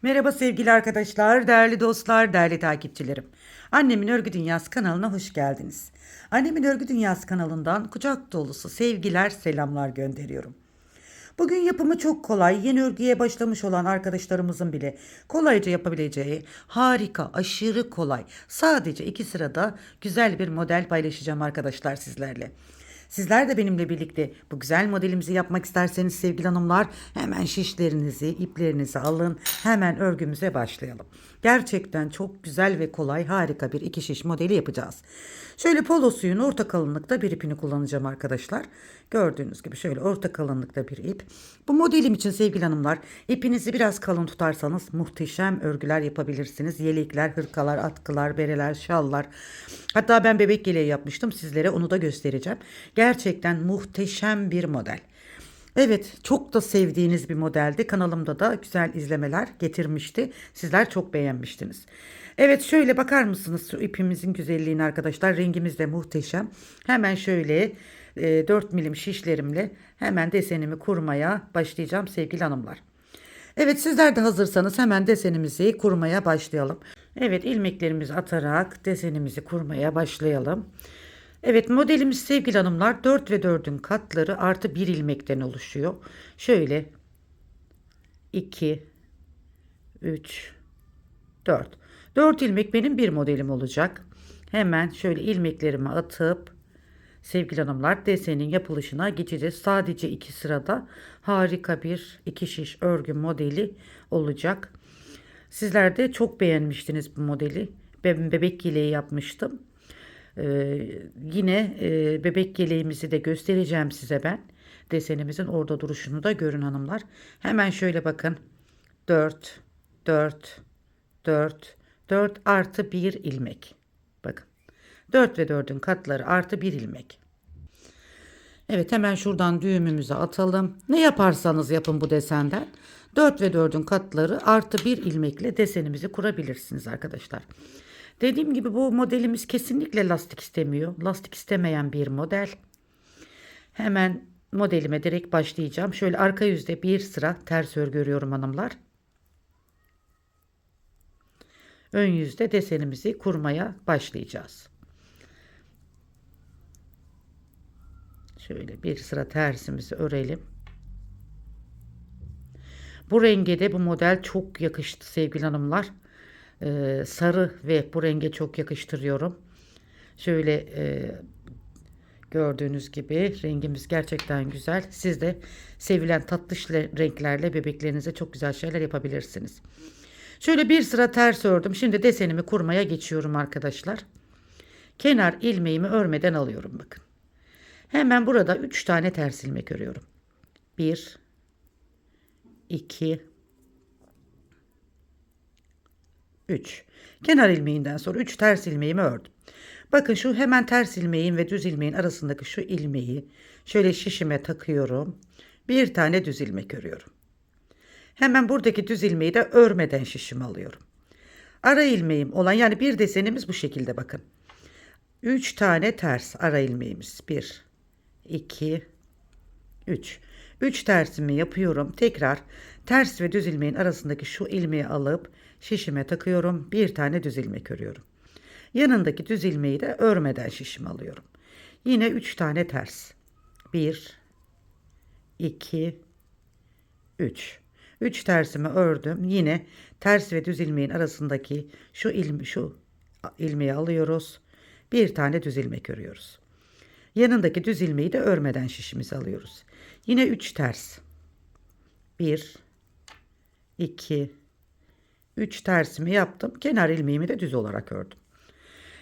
Merhaba sevgili arkadaşlar, değerli dostlar, değerli takipçilerim. Annemin Örgü Dünyası kanalına hoş geldiniz. Annemin Örgü Dünyası kanalından kucak dolusu sevgiler, selamlar gönderiyorum. Bugün yapımı çok kolay, yeni örgüye başlamış olan arkadaşlarımızın bile kolayca yapabileceği harika, aşırı kolay, sadece 2 sırada güzel bir model paylaşacağım arkadaşlar sizlerle. Sizler de benimle birlikte bu güzel modelimizi yapmak isterseniz sevgili hanımlar hemen şişlerinizi, iplerinizi alın. Hemen örgümüze başlayalım. Gerçekten çok güzel ve kolay harika bir 2 şiş modeli yapacağız. Şöyle polo suyun orta kalınlıkta bir ipini kullanacağım arkadaşlar. Gördüğünüz gibi şöyle orta kalınlıkta bir ip. Bu modelim için sevgili hanımlar ipinizi biraz kalın tutarsanız muhteşem örgüler yapabilirsiniz. Yelekler, hırkalar, atkılar, bereler, şallar. Hatta ben bebek yeleği yapmıştım, sizlere onu da göstereceğim. Gerçekten muhteşem bir model. Evet, çok da sevdiğiniz bir modeldi. Kanalımda da güzel izlemeler getirmişti. Sizler çok beğenmiştiniz. Evet, şöyle bakar mısınız şu ipimizin güzelliğine arkadaşlar? Rengimiz de muhteşem. Hemen şöyle 4 milim şişlerimle hemen desenimi kurmaya başlayacağım sevgili hanımlar. Evet, sizler de hazırsanız hemen desenimizi kurmaya başlayalım. Evet, ilmeklerimizi atarak desenimizi kurmaya başlayalım. Evet, modelimiz sevgili hanımlar 4 ve 4'ün katları artı bir ilmekten oluşuyor. Şöyle 2, 3, 4. 4 ilmek benim bir modelim olacak. Hemen şöyle ilmeklerimi atıp sevgili hanımlar desenin yapılışına geçeceğiz. Sadece 2 sırada harika bir 2 şiş örgü modeli olacak. Sizler de çok beğenmiştiniz bu modeli. Ben bebek yeleği yapmıştım. Yine bebek yeleğimizi de göstereceğim size ben. Desenimizin orada duruşunu da görün hanımlar. Hemen şöyle bakın. 4, 4, 4, 4 artı bir ilmek. Bakın. 4 ve 4'ün katları artı bir ilmek. Evet, hemen şuradan düğümümüzü atalım. Ne yaparsanız yapın bu desenden. 4 ve 4'ün katları artı bir ilmekle desenimizi kurabilirsiniz arkadaşlar. Dediğim gibi bu modelimiz kesinlikle lastik istemiyor. Lastik istemeyen bir model. Hemen modelime direkt başlayacağım. Şöyle arka yüzde bir sıra ters örgü örüyorum hanımlar. Ön yüzde desenimizi kurmaya başlayacağız. Şöyle bir sıra tersimizi örelim. Bu renge de bu model çok yakıştı sevgili hanımlar. Sarı ve bu renge çok yakıştırıyorum. Şöyle gördüğünüz gibi rengimiz gerçekten güzel. Siz de sevilen tatlış renklerle bebeklerinize çok güzel şeyler yapabilirsiniz. Şöyle bir sıra ters ördüm. Şimdi desenimi kurmaya geçiyorum arkadaşlar. Kenar ilmeğimi örmeden alıyorum bakın. Hemen burada 3 tane ters ilmek örüyorum. 1, 2, 3. Kenar ilmeğinden sonra 3 ters ilmeğimi ördüm. Bakın şu hemen ters ilmeğin ve düz ilmeğin arasındaki şu ilmeği şöyle şişime takıyorum. Bir tane düz ilmek örüyorum. Hemen buradaki düz ilmeği de örmeden şişime alıyorum. Ara ilmeğim olan yani bir desenimiz bu şekilde bakın. 3 tane ters ara ilmeğimiz. 1, 2, 3. 3 tersimi yapıyorum. Tekrar ters ve düz ilmeğin arasındaki şu ilmeği alıp şişime takıyorum. Bir tane düz ilmek örüyorum. Yanındaki düz ilmeği de örmeden şişime alıyorum. Yine 3 tane ters. 1, 2, 3. 3 tersimi ördüm. Yine ters ve düz ilmeğin arasındaki şu ilmeği alıyoruz. Bir tane düz ilmek örüyoruz. Yanındaki düz ilmeği de örmeden şişimizi alıyoruz. Yine 3 ters. 1, 2, 3 tersimi yaptım. Kenar ilmeğimi de düz olarak ördüm.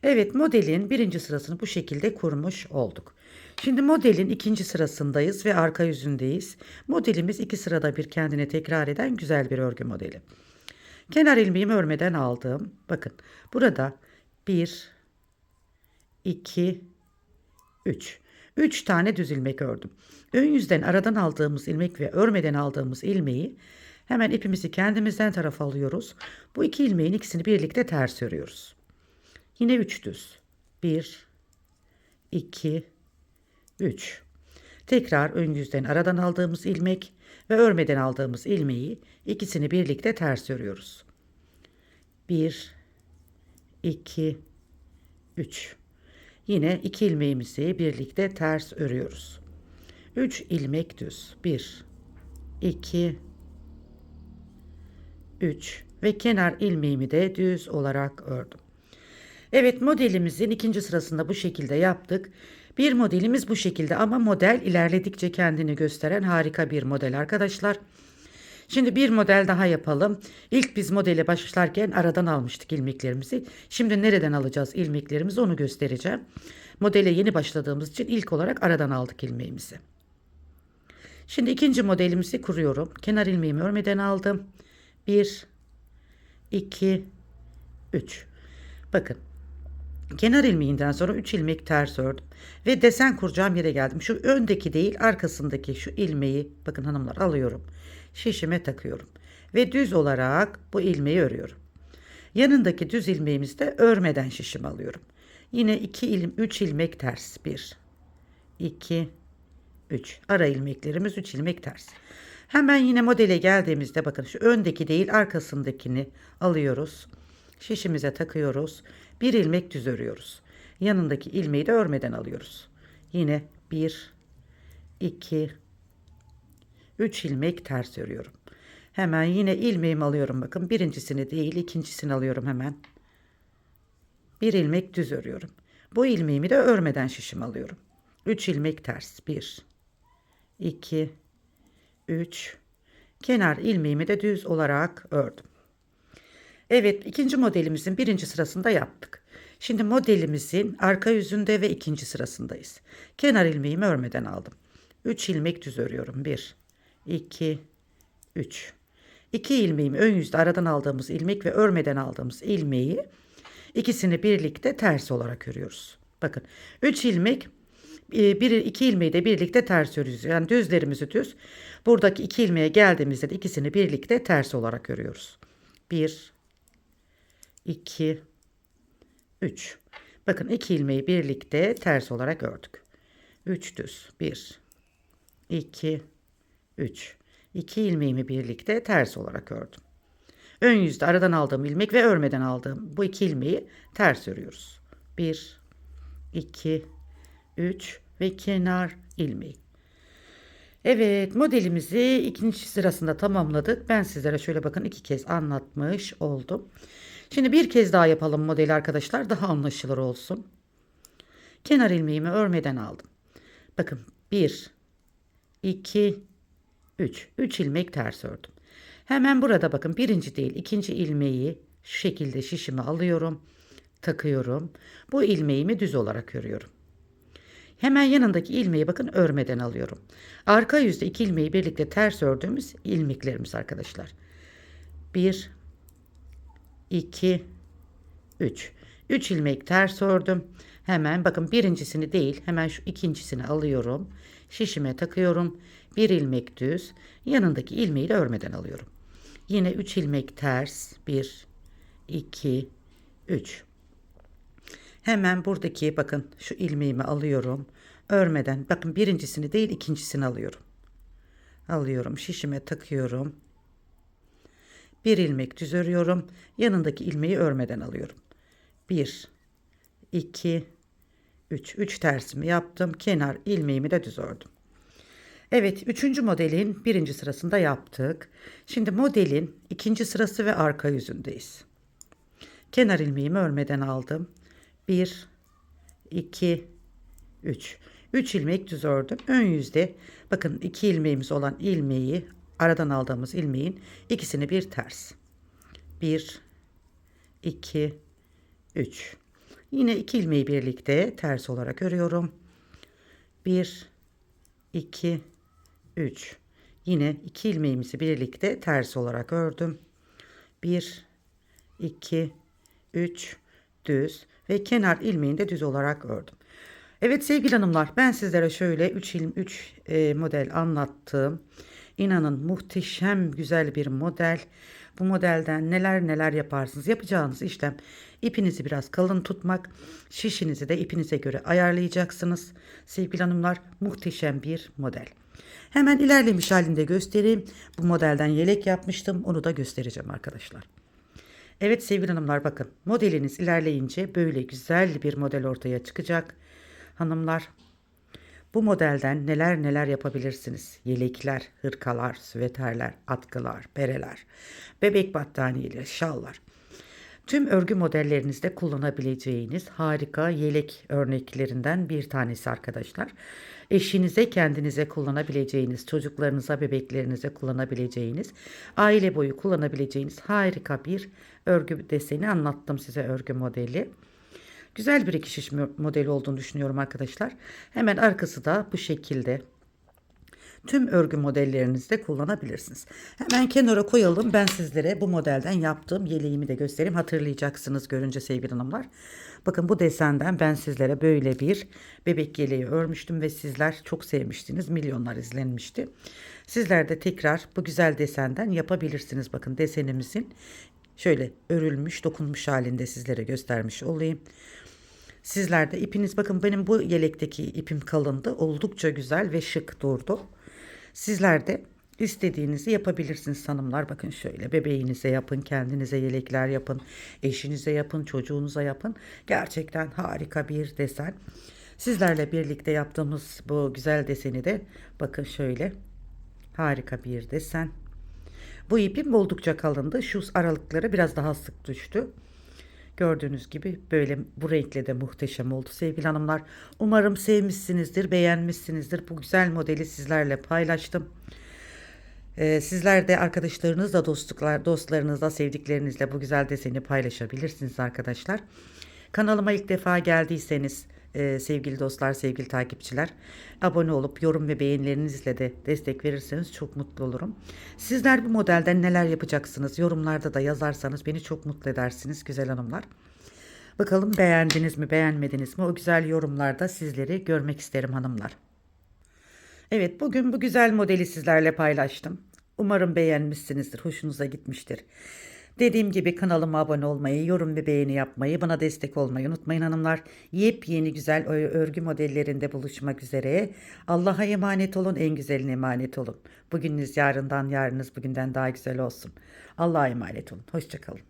Evet, modelin birinci sırasını bu şekilde kurmuş olduk. Şimdi modelin ikinci sırasındayız ve arka yüzündeyiz. Modelimiz 2 sırada bir kendine tekrar eden güzel bir örgü modeli. Kenar ilmeğimi örmeden aldım. Bakın burada 1, 2, 3. 3 tane düz ilmek ördüm. Ön yüzden aradan aldığımız ilmek ve örmeden aldığımız ilmeği hemen ipimizi kendimizden tarafa alıyoruz. Bu iki ilmeğin ikisini birlikte ters örüyoruz. Yine 3 düz. 1, 2, 3. Tekrar ön yüzden aradan aldığımız ilmek ve örmeden aldığımız ilmeği ikisini birlikte ters örüyoruz. 1, 2, 3. Yine 2 ilmeğimizi birlikte ters örüyoruz. 3 ilmek düz. 1, 2, 3 ve kenar ilmeğimi de düz olarak ördüm. Evet, modelimizin ikinci sırasında bu şekilde yaptık. Bir modelimiz bu şekilde ama model ilerledikçe kendini gösteren harika bir model arkadaşlar. Şimdi bir model daha yapalım. İlk biz modele başlarken aradan almıştık ilmeklerimizi. Şimdi nereden alacağız ilmeklerimizi onu göstereceğim. Modele yeni başladığımız için ilk olarak aradan aldık ilmeğimizi. Şimdi ikinci modelimizi kuruyorum. Kenar ilmeğimi örmeden aldım. 1, 2, 3. Bakın. Kenar ilmeğinden sonra 3 ilmek ters ördüm ve desen kuracağım yere geldim. Şu öndeki değil arkasındaki şu ilmeği bakın hanımlar alıyorum. Şişime takıyorum ve düz olarak bu ilmeği örüyorum. Yanındaki düz ilmeğimizi de örmeden şişime alıyorum. Yine 3 ilmek ters. 1, 2, 3. Ara ilmeklerimiz 3 ilmek ters. Hemen yine modele geldiğimizde bakın şu öndeki değil arkasındakini alıyoruz. Şişimize takıyoruz. Bir ilmek düz örüyoruz. Yanındaki ilmeği de örmeden alıyoruz. Yine 1, 2, 3 ilmek ters örüyorum. Hemen yine ilmeğimi alıyorum. Bakın birincisini değil ikincisini alıyorum hemen. Bir ilmek düz örüyorum. Bu ilmeğimi de örmeden şişim alıyorum. 3 ilmek ters. 1, 2, 3. Kenar ilmeğimi de düz olarak ördüm. Evet, ikinci modelimizin birinci sırasında yaptık. Şimdi modelimizin arka yüzünde ve ikinci sırasındayız. Kenar ilmeğimi örmeden aldım. 3 ilmek düz örüyorum. 1, 2, 3. 2 ilmeğimi ön yüzde aradan aldığımız ilmek ve örmeden aldığımız ilmeği ikisini birlikte ters olarak örüyoruz. Bakın 3 ilmek 2 ilmeği de birlikte ters örüyoruz. Yani düzlerimizi düz. Buradaki 2 ilmeğe geldiğimizde de ikisini birlikte ters olarak örüyoruz. 1, 2, 3. Bakın 2 ilmeği birlikte ters olarak ördük. 3 düz. 1, 2, 3. 2 ilmeğimi birlikte ters olarak ördüm. Ön yüzde aradan aldığım ilmek ve örmeden aldığım bu 2 ilmeği ters örüyoruz. 1, 2, 3 ve kenar ilmeği. Evet, modelimizi ikinci sırasında tamamladık. Ben sizlere şöyle bakın 2 kez anlatmış oldum. Şimdi bir kez daha yapalım modeli arkadaşlar. Daha anlaşılır olsun. Kenar ilmeğimi örmeden aldım. Bakın 1, 2, 3. 3 ilmek ters ördüm. Hemen burada bakın birinci değil ikinci ilmeği şu şekilde şişime alıyorum. Takıyorum. Bu ilmeğimi düz olarak örüyorum. Hemen yanındaki ilmeği bakın örmeden alıyorum. Arka yüzde 2 ilmeği birlikte ters ördüğümüz ilmeklerimiz arkadaşlar. 1, 2, 3. 3 ilmek ters ördüm. Hemen bakın birincisini değil hemen şu ikincisini alıyorum. Şişime takıyorum. Bir ilmek düz. Yanındaki ilmeği de örmeden alıyorum. Yine 3 ilmek ters. 1, 2, 3. Hemen buradaki bakın şu ilmeğimi alıyorum. Örmeden bakın birincisini değil ikincisini alıyorum. Alıyorum şişime takıyorum. Bir ilmek düz örüyorum. Yanındaki ilmeği örmeden alıyorum. 1, 2, 3. 3 tersimi yaptım. Kenar ilmeğimi de düz ördüm. Evet, üçüncü modelin birinci sırasında yaptık. Şimdi modelin ikinci sırası ve arka yüzündeyiz. Kenar ilmeğimi örmeden aldım. 1, 2, 3. 3 ilmek düz ördüm. Ön yüzde bakın 2 ilmeğimiz olan ilmeği aradan aldığımız ilmeğin ikisini bir ters. 1, 2, 3. Yine 2 ilmeği birlikte ters olarak örüyorum. 1, 2, 3. Yine 2 ilmeğimizi birlikte ters olarak ördüm. 1, 2, 3 düz ve kenar ilmeğini de düz olarak ördüm. Evet sevgili hanımlar, ben sizlere şöyle 3 model anlattım. İnanın muhteşem güzel bir model. Bu modelden neler neler yaparsınız. Yapacağınız işlem ipinizi biraz kalın tutmak. Şişinizi de ipinize göre ayarlayacaksınız. Sevgili hanımlar, muhteşem bir model. Hemen ilerlemiş halinde göstereyim. Bu modelden yelek yapmıştım. Onu da göstereceğim arkadaşlar. Evet sevgili hanımlar, bakın modeliniz ilerleyince böyle güzel bir model ortaya çıkacak. Hanımlar, bu modelden neler neler yapabilirsiniz. Yelekler, hırkalar, süveterler, atkılar, bereler, bebek battaniyeleri, şallar. Tüm örgü modellerinizde kullanabileceğiniz harika yelek örneklerinden bir tanesi arkadaşlar. Eşinize, kendinize kullanabileceğiniz, çocuklarınıza, bebeklerinize kullanabileceğiniz, aile boyu kullanabileceğiniz harika bir örgü deseni anlattım size, örgü modeli. Güzel bir dikiş modeli olduğunu düşünüyorum arkadaşlar. Hemen arkası da bu şekilde. Tüm örgü modellerinizde kullanabilirsiniz. Hemen kenara koyalım. Ben sizlere bu modelden yaptığım yeleğimi de göstereyim. Hatırlayacaksınız görünce sevgili hanımlar. Bakın bu desenden ben sizlere böyle bir bebek yeleği örmüştüm ve sizler çok sevmiştiniz. Milyonlar izlenmişti. Sizler de tekrar bu güzel desenden yapabilirsiniz. Bakın desenimizin şöyle örülmüş, dokunmuş halinde sizlere göstermiş olayım. Sizler de ipiniz, bakın benim bu yelekteki ipim kalındı. Oldukça güzel ve şık durdu. Sizler de istediğinizi yapabilirsiniz hanımlar. Bakın şöyle bebeğinize yapın, kendinize yelekler yapın, eşinize yapın, çocuğunuza yapın. Gerçekten harika bir desen. Sizlerle birlikte yaptığımız bu güzel deseni de bakın şöyle harika bir desen. Bu ipim oldukça kalındı. Şu aralıkları biraz daha sık düştü. Gördüğünüz gibi böyle bu renkle de muhteşem oldu sevgili hanımlar. Umarım sevmişsinizdir, beğenmişsinizdir. Bu güzel modeli sizlerle paylaştım. Sizler de arkadaşlarınızla, dostlarınızla, sevdiklerinizle bu güzel deseni paylaşabilirsiniz arkadaşlar. Kanalıma ilk defa geldiyseniz sevgili dostlar, sevgili takipçiler, abone olup yorum ve beğenilerinizle de destek verirseniz çok mutlu olurum. Sizler bu modelden neler yapacaksınız? Yorumlarda da yazarsanız beni çok mutlu edersiniz güzel hanımlar. Bakalım beğendiniz mi, beğenmediniz mi? O güzel yorumlarda sizleri görmek isterim hanımlar. Evet, bugün bu güzel modeli sizlerle paylaştım. Umarım beğenmişsinizdir, hoşunuza gitmiştir. Dediğim gibi kanalıma abone olmayı, yorum ve beğeni yapmayı, bana destek olmayı unutmayın hanımlar. Yepyeni güzel örgü modellerinde buluşmak üzere. Allah'a emanet olun, en güzeline emanet olun. Bugününüz yarından, yarınız bugünden daha güzel olsun. Allah'a emanet olun. Hoşça kalın.